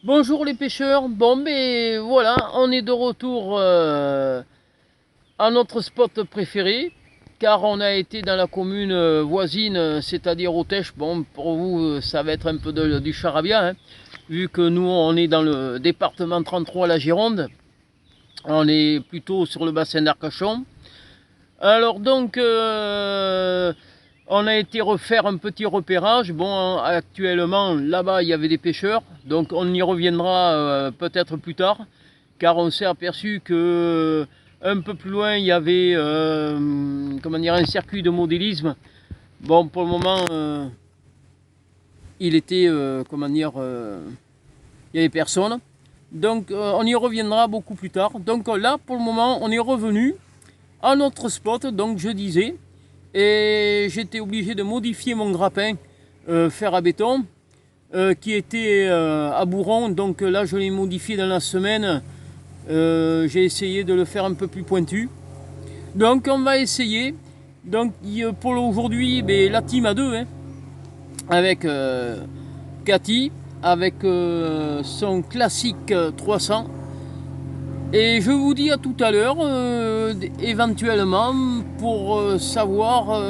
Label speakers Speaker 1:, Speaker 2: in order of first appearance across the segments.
Speaker 1: Bonjour les pêcheurs, bon ben voilà, on est de retour à notre spot préféré, car on a été dans la commune voisine, c'est-à-dire Autèche. Bon, pour vous, ça va être un peu du charabia, hein, vu que nous on est dans le département 33, la Gironde, on est plutôt sur le bassin d'Arcachon. Alors donc, on a été refaire un petit repérage. Bon, actuellement, là-bas, il y avait des pêcheurs, donc on y reviendra peut-être plus tard, car on s'est aperçu que un peu plus loin, il y avait comment dire, un circuit de modélisme. Bon, pour le moment, il était, comment dire, il n'y avait personne. Donc, on y reviendra beaucoup plus tard. Donc là, pour le moment, on est revenu à notre spot, donc je disais, et j'étais obligé de modifier mon grappin fer à béton qui était à bourron. Donc là, je l'ai modifié dans la semaine. J'ai essayé de le faire un peu plus pointu. Donc on va essayer. Donc pour aujourd'hui, ben, la team à deux, hein, avec Cathy, avec son classique 300. Et je vous dis à tout à l'heure, éventuellement, pour savoir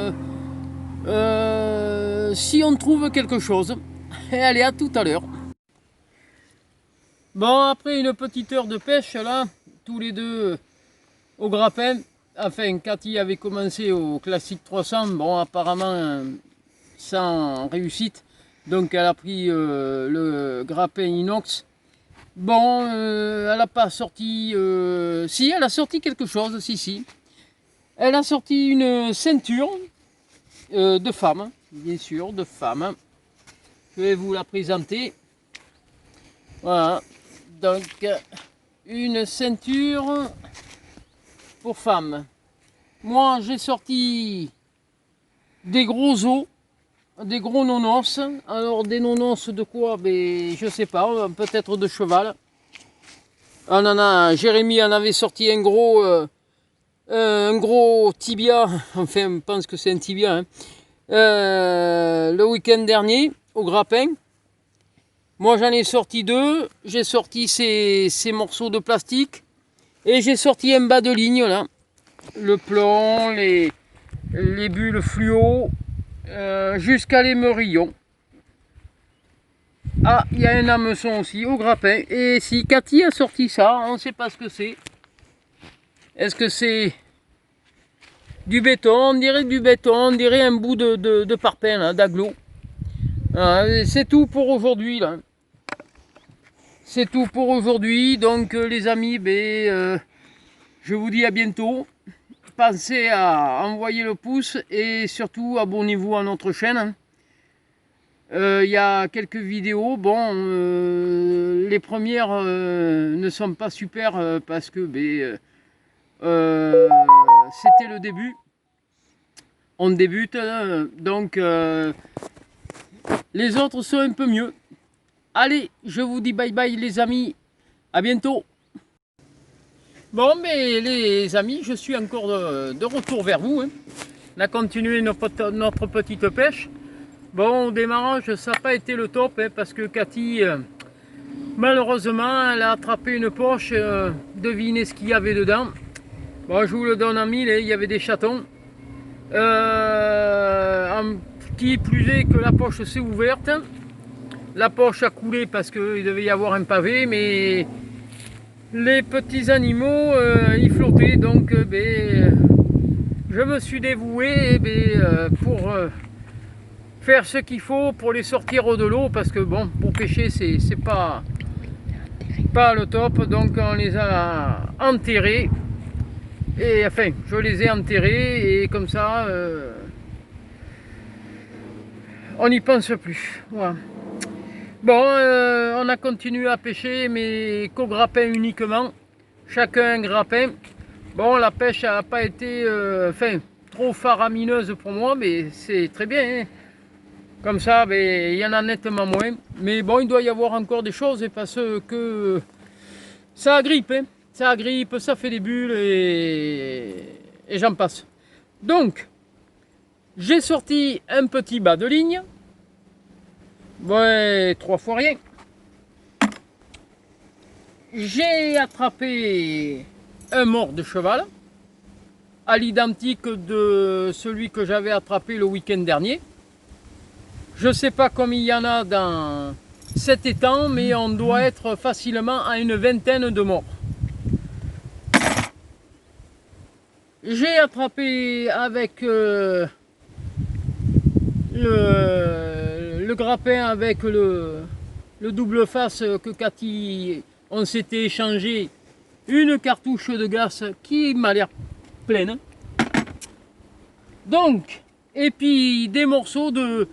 Speaker 1: si on trouve quelque chose. Et allez, à tout à l'heure. Bon, après une petite heure de pêche, là, tous les deux au grappin. Enfin, Cathy avait commencé au classique 300. Bon, apparemment, sans réussite. Donc, elle a pris le grappin inox. Bon, elle n'a pas sorti... si, elle a sorti quelque chose, si. Elle a sorti une ceinture de femme, bien sûr, de femme. Je vais vous la présenter. Voilà, donc une ceinture pour femme. Moi, j'ai sorti des gros os, des gros nonos. Alors, des nonos de quoi? Ben, je sais pas, peut-être de cheval. Jérémy en avait sorti un gros tibia, enfin on pense que c'est un tibia, hein. Le week-end dernier au grappin. Moi j'en ai sorti deux, j'ai sorti ces morceaux de plastique et j'ai sorti un bas de ligne là, le plomb, les bulles fluo, jusqu'à l'émerillon. Ah, il y a un hameçon aussi au grappin. Et si Cathy a sorti ça, on ne sait pas ce que c'est. Est-ce que c'est du béton? On dirait du béton, on dirait un bout de parpaing, d'aglo. Voilà, c'est tout pour aujourd'hui là. C'est tout pour aujourd'hui. Donc les amis, je vous dis à bientôt. Pensez à envoyer le pouce et surtout abonnez-vous à notre chaîne. Il y a quelques vidéos. Bon, les premières ne sont pas super parce que c'était le début. On débute, donc les autres sont un peu mieux. Allez, je vous dis bye bye les amis, à bientôt. Bon, mais les amis, je suis encore de retour vers vous, hein. On a continué notre petite pêche. Bon, au démarrage, ça n'a pas été le top, hein, parce que Cathy, malheureusement, elle a attrapé une poche. Devinez ce qu'il y avait dedans. Bon, je vous le donne en mille, hein, il y avait des chatons. Qui plus est que la poche s'est ouverte. La poche a coulé parce qu'il devait y avoir un pavé, mais les petits animaux, ils flottaient. Donc, je me suis dévoué pour faire ce qu'il faut pour les sortir de l'eau, parce que bon, pour pêcher, c'est pas le top. Donc, on les a enterrés. Et enfin, je les ai enterrés et comme ça, on n'y pense plus. Voilà. Bon, on a continué à pêcher, mais qu'au grappin uniquement. Chacun un grappin. Bon, la pêche n'a pas été trop faramineuse pour moi, mais c'est très bien, hein. Comme ça, il y en a nettement moins. Mais bon, il doit y avoir encore des choses parce que ça agrippe, hein. Ça agrippe, ça fait des bulles et j'en passe. Donc, j'ai sorti un petit bas de ligne. Ouais, 3 fois rien. j'ai attrapé un mort de cheval, à l'identique de celui que j'avais attrapé le week-end dernier. Je ne sais pas combien il y en a dans cet étang, mais on doit être facilement à une vingtaine de morts. J'ai attrapé avec le grappin, avec le double face que Cathy, on s'était échangé, une cartouche de gaz qui m'a l'air pleine. Donc, et puis des morceaux de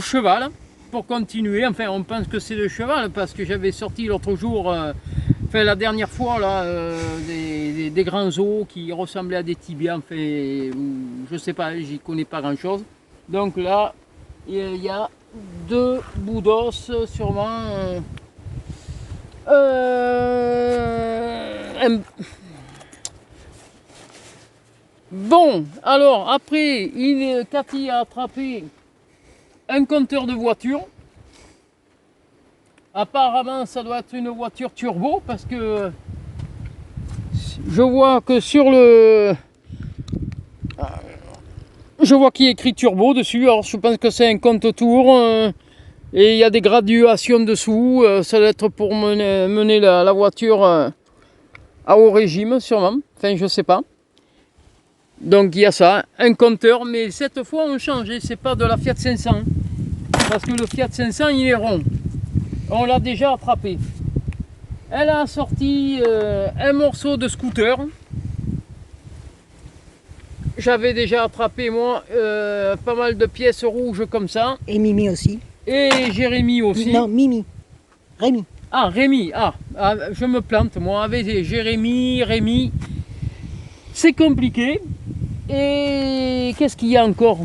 Speaker 1: cheval pour continuer. Enfin, on pense que c'est de cheval parce que j'avais sorti l'autre jour, enfin la dernière fois là, des grands os qui ressemblaient à des tibias. Enfin, je sais pas, j'y connais pas grand chose. Donc là, il y a deux bouts d'os, sûrement. Bon, alors après, Cathy a attrapé un compteur de voiture. Apparemment, ça doit être une voiture turbo parce que je vois que sur le... Je vois qu'il y a écrit turbo dessus. Alors je pense que c'est un compte-tour et il y a des graduations dessous. Ça doit être pour mener la voiture à haut régime sûrement. Enfin, je sais pas. Donc il y a ça, un compteur, mais cette fois on change, c'est pas de la Fiat 500, parce que le Fiat 500 il est rond, on l'a déjà attrapé. Elle a sorti un morceau de scooter, j'avais déjà attrapé moi pas mal de pièces rouges comme ça.
Speaker 2: Et Mimi aussi.
Speaker 1: Et Jérémy aussi.
Speaker 2: Non, Mimi, Rémi.
Speaker 1: Ah, Rémi, je me plante moi, avec Jérémy, Rémi, c'est compliqué. Et qu'est-ce qu'il y a encore?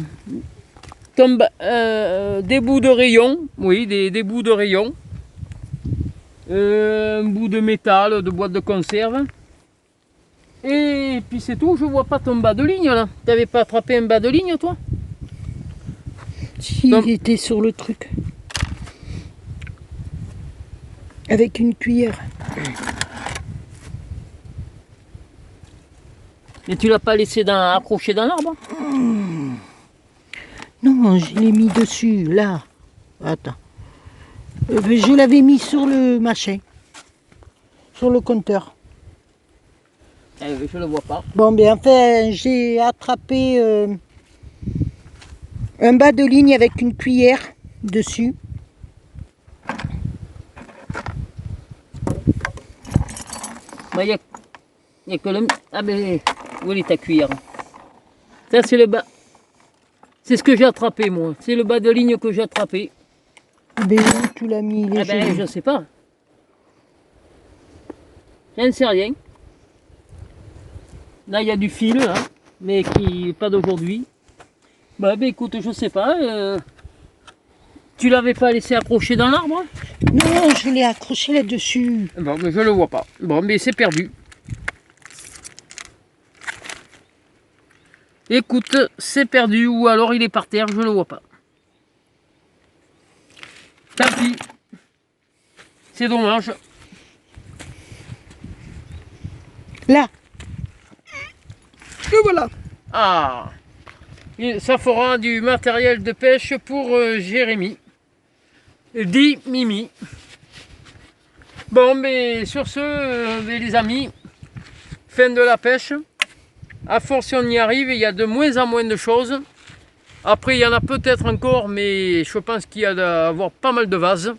Speaker 1: Comme des bouts de rayon, oui, des bouts de rayon, un bout de métal, de boîte de conserve, et puis c'est tout. Je vois pas ton bas de ligne là. T'avais pas attrapé un bas de ligne toi?
Speaker 2: Si, il était sur le truc. Avec une cuillère.
Speaker 1: Mais tu l'as pas laissé accroché dans l'arbre?
Speaker 2: Non, je l'ai mis dessus, là. Attends. Je l'avais mis sur le machin. Sur le compteur.
Speaker 1: Je le vois pas.
Speaker 2: Bon, ben enfin, j'ai attrapé un bas de ligne avec une cuillère dessus.
Speaker 1: Il y a que le... Ah ben, où est ta cuillère? Ça c'est le bas. C'est ce que j'ai attrapé moi. C'est le bas de ligne que j'ai attrapé.
Speaker 2: Ben où tu l'as mis?
Speaker 1: Ah ben, je sais pas. Je ne sais rien. Là, il y a du fil, hein, mais qui pas d'aujourd'hui. Bah, ben écoute, je sais pas. Tu l'avais pas laissé accrocher dans l'arbre?
Speaker 2: Non, je l'ai accroché là-dessus.
Speaker 1: Bon, mais je le vois pas. Bon, mais c'est perdu. Écoute, c'est perdu, ou alors il est par terre, je le vois pas. Tant pis. C'est dommage.
Speaker 2: Là. Et voilà.
Speaker 1: Ah. Et ça fera du matériel de pêche pour Jérémy. Dit Mimi. Bon, mais sur ce, les amis, fin de la pêche. À force, on y arrive, il y a de moins en moins de choses. Après, il y en a peut-être encore, mais je pense qu'il y a d'avoir pas mal de vases.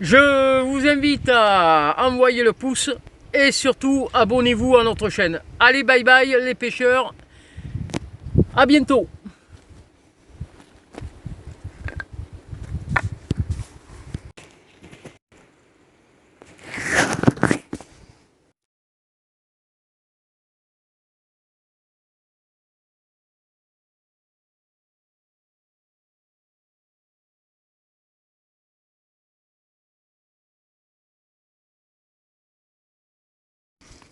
Speaker 1: Je vous invite à envoyer le pouce et surtout abonnez-vous à notre chaîne. Allez, bye bye les pêcheurs. À bientôt.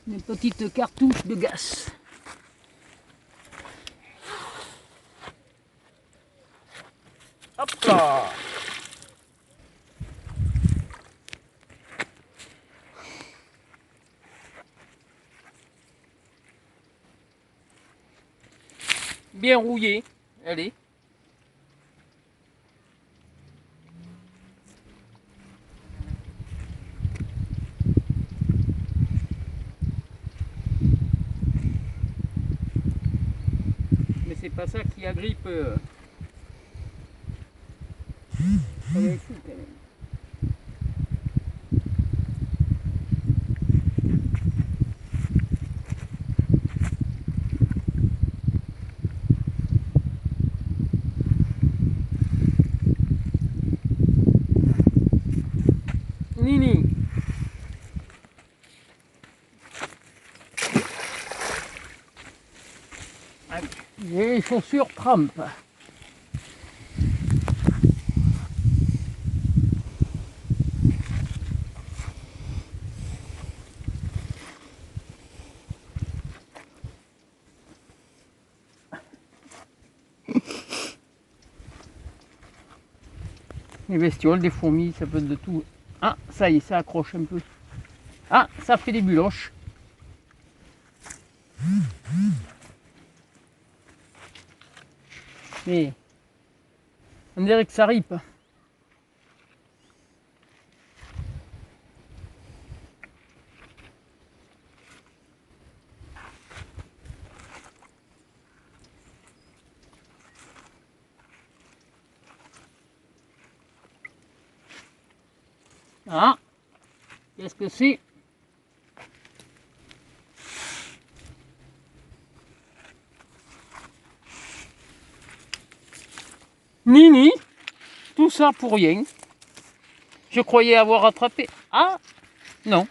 Speaker 1: Une petite cartouche de gaz. Hop là. bien rouillée, elle est. Mais c'est pas ça qui agrippe. Comme un fou, quand même. Nini. J'ai les chaussures trempe. Les bestioles, des fourmis, ça peut être de tout. Ah, ça y est, ça accroche un peu. Ah, ça fait des buloches. Mais on dirait que ça ripe. Ah, qu'est-ce que c'est? Nini, tout ça pour rien. Je croyais avoir attrapé. Ah, non.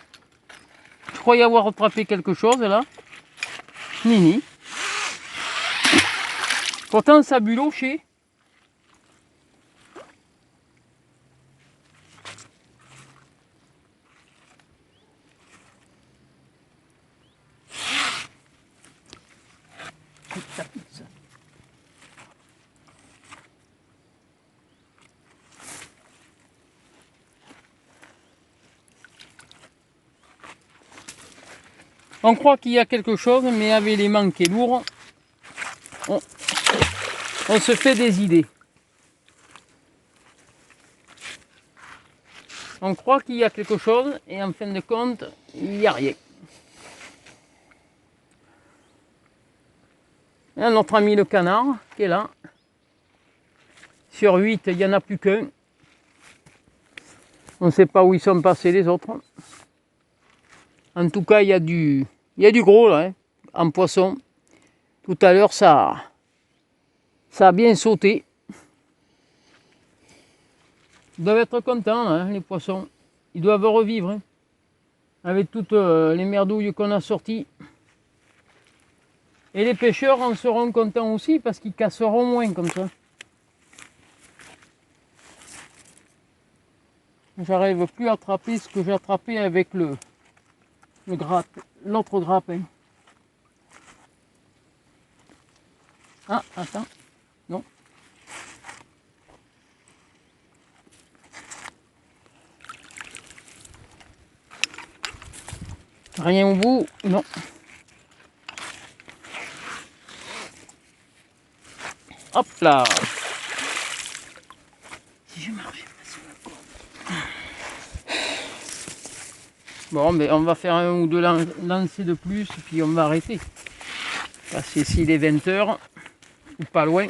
Speaker 1: Je croyais avoir attrapé quelque chose là. Nini. Pourtant ça bulochait. On croit qu'il y a quelque chose, mais avec l'élément qui est lourd, on se fait des idées. On croit qu'il y a quelque chose, et en fin de compte, il n'y a rien. Là, notre ami le canard, qui est là. Sur 8, il n'y en a plus qu'un. On ne sait pas où ils sont passés les autres. En tout cas, il y a du gros là, hein, en poisson. Tout à l'heure, ça a bien sauté. Ils doivent être contents, hein, les poissons. Ils doivent revivre. Hein, avec toutes les merdouilles qu'on a sorties. Et les pêcheurs en seront contents aussi parce qu'ils casseront moins comme ça. J'arrive plus à attraper ce que j'ai attrapé avec l'autre grappin. Ah, attends. Non. Rien au bout, non. Hop là. Si je marchais pas sur la corde. Bon, mais on va faire un ou deux lancers de plus, puis on va arrêter. Parce que s'il est 20h, ou pas loin,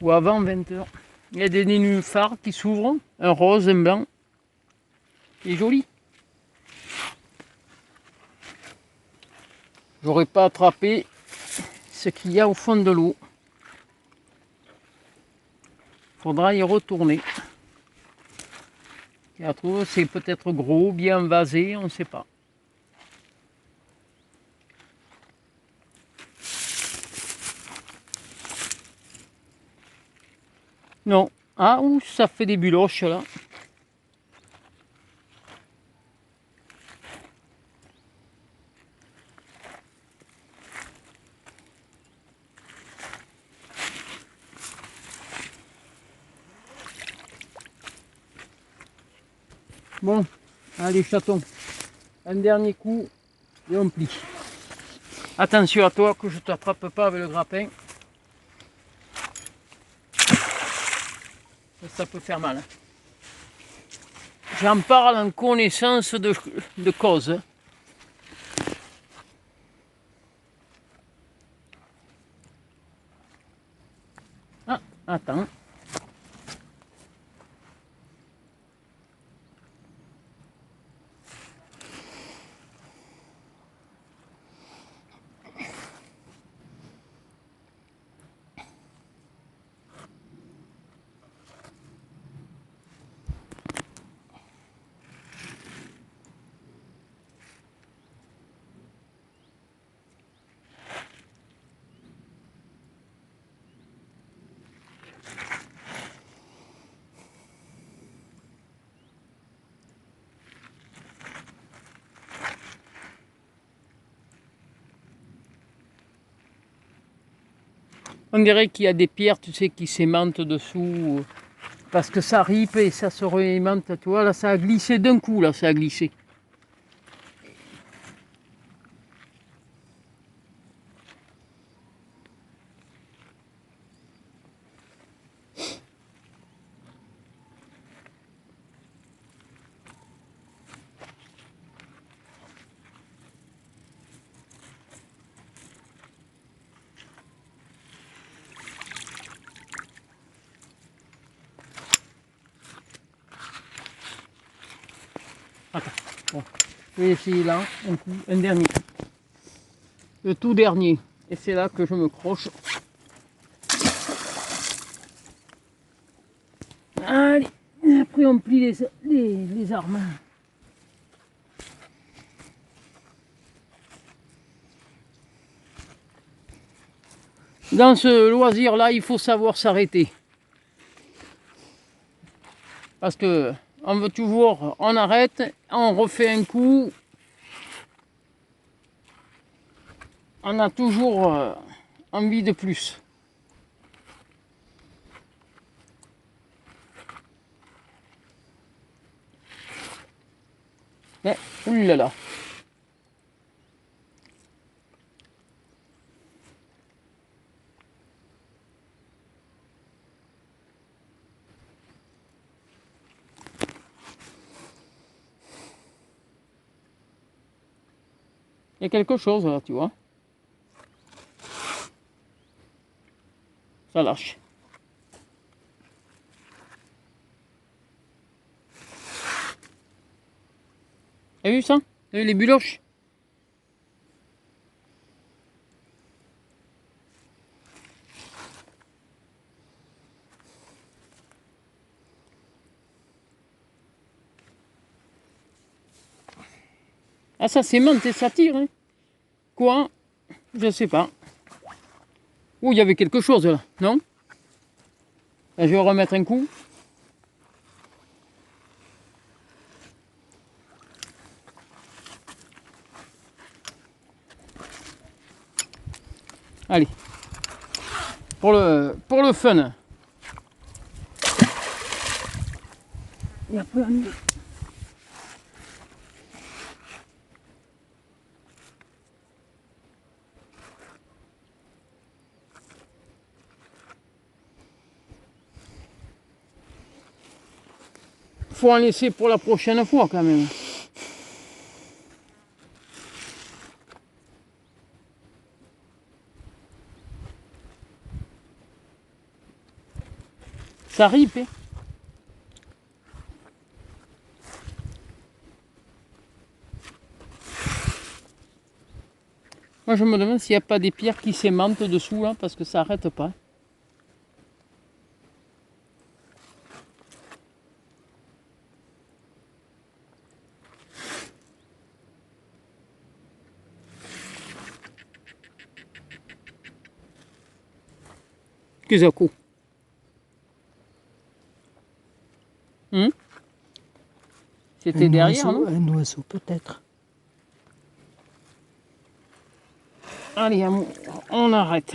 Speaker 1: ou avant 20h, il y a des nénuphars qui s'ouvrent, un rose, un blanc. Il est joli. J'aurais pas attrapé ce qu'il y a au fond de l'eau. Faudra y retourner. C'est peut-être gros, bien vasé, on ne sait pas. Non. Ah, ouh, ça fait des buloches là. Bon, allez chaton, un dernier coup et on plie. Attention à toi que je ne t'attrape pas avec le grappin. Ça peut faire mal. J'en parle en connaissance de cause. Ah, attends. On dirait qu'il y a des pierres, tu sais, qui s'aimantent dessous. Parce que ça ripe et ça se reaimante. Tu vois, là, ça a glissé d'un coup, là, ça a glissé. Attends, bon. Je vais essayer là, un dernier coup. Le tout dernier. Et c'est là que je me croche. Allez, après on plie les armes. Dans ce loisir-là, il faut savoir s'arrêter. Parce que on veut toujours, on arrête, on refait un coup. On a toujours envie de plus. Mais, oulala. Il y a quelque chose là, tu vois. Ça lâche. T'as vu ça? T'as vu les buloches? Ah, ça s'aimante et ça tire, hein. Quoi? Je sais pas. Oh, il y avait quelque chose là, non? Là, je vais remettre un coup. Allez. Pour le fun. Et après, on y va. Faut en laisser pour la prochaine fois quand même. Ça ripe, hein. Moi je me demande s'il n'y a pas des pierres qui s'aimantent dessous là, parce que ça n'arrête pas. Qu'est-ce que C'était derrière,
Speaker 2: oiseau,
Speaker 1: non?
Speaker 2: un oiseau peut-être.
Speaker 1: Allez, on arrête.